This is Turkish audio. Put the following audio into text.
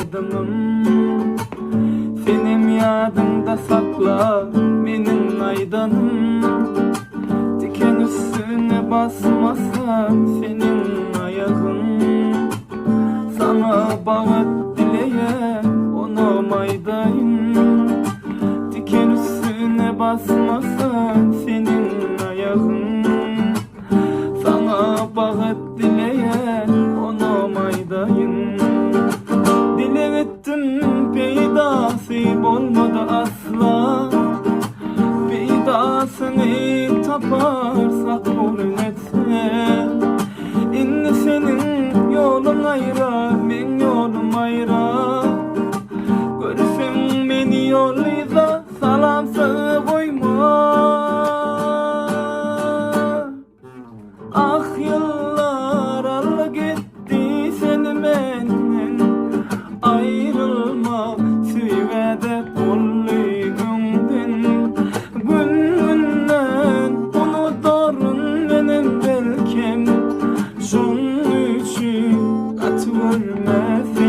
aydınım. Senin yadında sakla benim aydanım. Diken üstüne basmasan senin ayağın. Sana bağıt dileye onum aydayım. Diken üstüne basmasan senin ayağın. Sana bağıt dileye onum aydayım. Dile ettim peydasip olmadı asla. Peydasını taparsak hürmetse. İnni senin yolun ayrı, men yolum ayrı. Görsen beni yoluyla salamsa koyma. Ah yıllar al gitti seni menden. Ayrılma süvede kulluğumdan. Gününden unutarım benim belkim. Şunun için at vermesin.